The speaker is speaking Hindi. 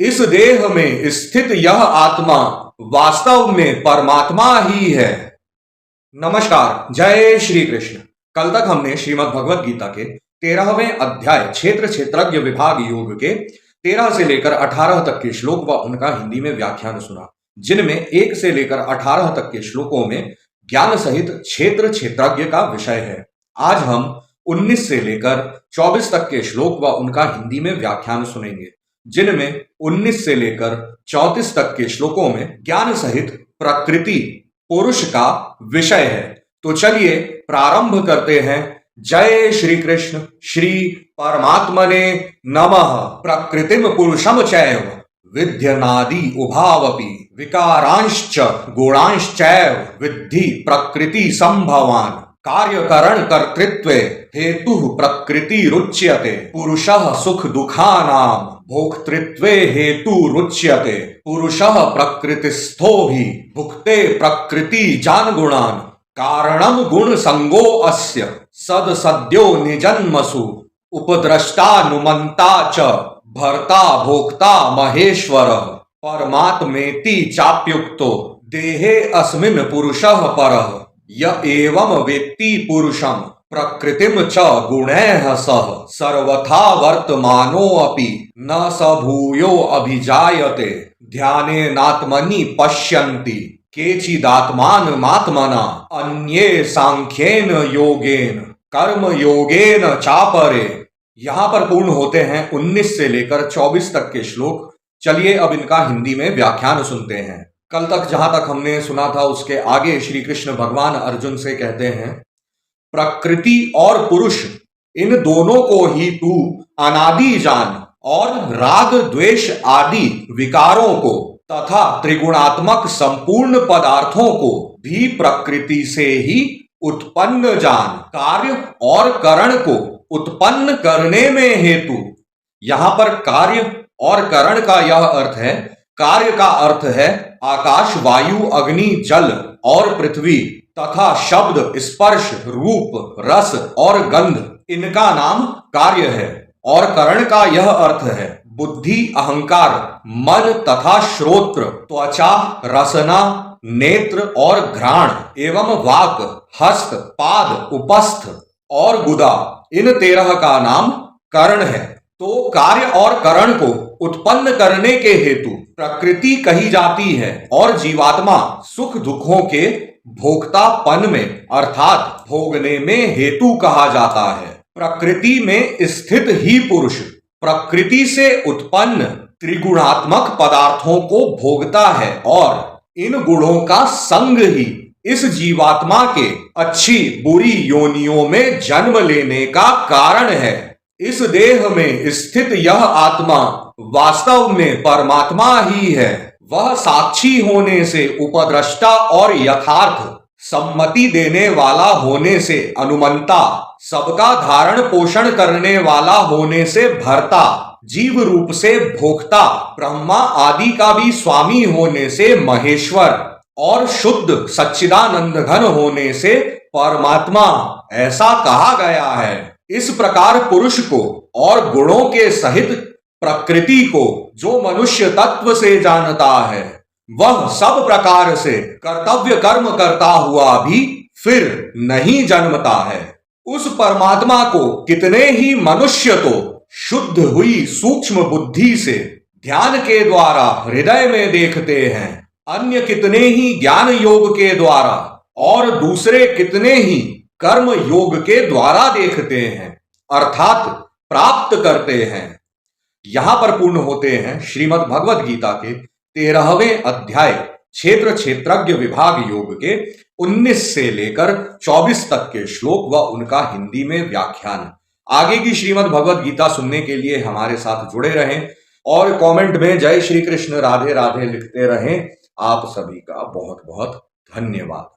इस देह में स्थित यह आत्मा वास्तव में परमात्मा ही है। नमस्कार, जय श्री कृष्ण। कल तक हमने श्रीमद् भगवद गीता के 13वें अध्याय क्षेत्र क्षेत्रज्ञ विभाग योग के 13 से लेकर 18 तक के श्लोक व उनका हिंदी में व्याख्यान सुना, जिनमें 1 से लेकर 18 तक के श्लोकों में ज्ञान सहित क्षेत्र क्षेत्रज्ञ का विषय है। आज हम 19 से लेकर 24 तक के श्लोक व उनका हिंदी में व्याख्यान सुनेंगे, जिनमें 19 से लेकर 34 तक के श्लोकों में ज्ञान सहित प्रकृति पुरुष का विषय है। तो चलिए प्रारंभ करते हैं। जय श्री कृष्ण। श्री परमात्मने नमः। प्रकृतिम पुरुषम चैव विद्यनादि उभावपि विकारांश्च गुणांश्चैव विद्धि प्रकृति संभवान। कार्यकरण कर्तृत्वे हेतु प्रकृति रुच्यते। पुरुषः सुख दुखानाम भोक्तृत्वे हेतु रुच्यते। पुरुषः प्रकृतिस्थो ही भुक्ते प्रकृति जान गुणान। कारणम गुण संगो अस्य सद सद्यो निजन्मसु उपद्रष्टानुमंता च भर्ता भोक्ता महेश्वर। परमात्मेति चाप्युक्तो देहे अस्मिन् पुरुषः परः। य एवं वेत्ति पुरुषं प्रकृतिम च गुणैः सह सर्वथा वर्तमानोऽपि न स भूयो अभिजायते। ध्यानेनात्मनि पश्यन्ति केचिदात्मानमात्मना अन्ये सांख्येन योगेन कर्म योगेन चापरे। यहाँ पर पूर्ण होते हैं 19 से लेकर 24 तक के श्लोक। चलिए अब इनका हिंदी में व्याख्यान सुनते हैं। कल तक जहां तक हमने सुना था उसके आगे श्री कृष्ण भगवान अर्जुन से कहते हैं, प्रकृति और पुरुष इन दोनों को ही तू अनादि जान और राग द्वेष आदि विकारों को तथा त्रिगुणात्मक संपूर्ण पदार्थों को भी प्रकृति से ही उत्पन्न जान। कार्य और करण को उत्पन्न करने में हेतु। यहां पर कार्य और करण का यह अर्थ है, कार्य का अर्थ है आकाश, वायु, अग्नि, जल और पृथ्वी तथा शब्द, स्पर्श, रूप, रस और गंध, इनका नाम कार्य है। और करण का यह अर्थ है बुद्धि, अहंकार, मन तथा श्रोत्र, त्वचा, रसना, नेत्र और घ्राण एवं वाक, हस्त, पाद, उपस्थ और गुदा, इन 13 का नाम करण है। तो कार्य और करण को उत्पन्न करने के हेतु प्रकृति कही जाती है और जीवात्मा सुख दुखों के भोक्तापन में अर्थात भोगने में हेतु कहा जाता है। प्रकृति में स्थित ही पुरुष प्रकृति से उत्पन्न त्रिगुणात्मक पदार्थों को भोगता है और इन गुणों का संग ही इस जीवात्मा के अच्छी बुरी योनियों में जन्म लेने का कारण है। इस देह में स्थित यह आत्मा वास्तव में परमात्मा ही है। वह साक्षी होने से उपद्रष्टा और यथार्थ सम्मति देने वाला होने से अनुमंता, सबका धारण पोषण करने वाला होने से भर्ता, जीव रूप से भोक्ता, ब्रह्मा आदि का भी स्वामी होने से महेश्वर और शुद्ध सच्चिदानंद घन होने से परमात्मा ऐसा कहा गया है। इस प्रकार पुरुष को और गुणों के सहित प्रकृति को जो मनुष्य तत्व से जानता है, वह सब प्रकार से कर्तव्य कर्म करता हुआ भी फिर नहीं जन्मता है। उस परमात्मा को कितने ही मनुष्य तो शुद्ध हुई सूक्ष्म बुद्धि से ध्यान के द्वारा हृदय में देखते हैं, अन्य कितने ही ज्ञान योग के द्वारा और दूसरे कितने ही कर्म योग के द्वारा देखते हैं अर्थात प्राप्त करते हैं। यहां पर पूर्ण होते हैं श्रीमद् भगवद गीता के 13वें अध्याय क्षेत्र क्षेत्रज्ञ विभाग योग के 19 से लेकर 24 तक के श्लोक व उनका हिंदी में व्याख्यान। आगे की श्रीमद् भगवद गीता सुनने के लिए हमारे साथ जुड़े रहें और कमेंट में जय श्री कृष्ण राधे राधे लिखते रहें। आप सभी का बहुत बहुत धन्यवाद।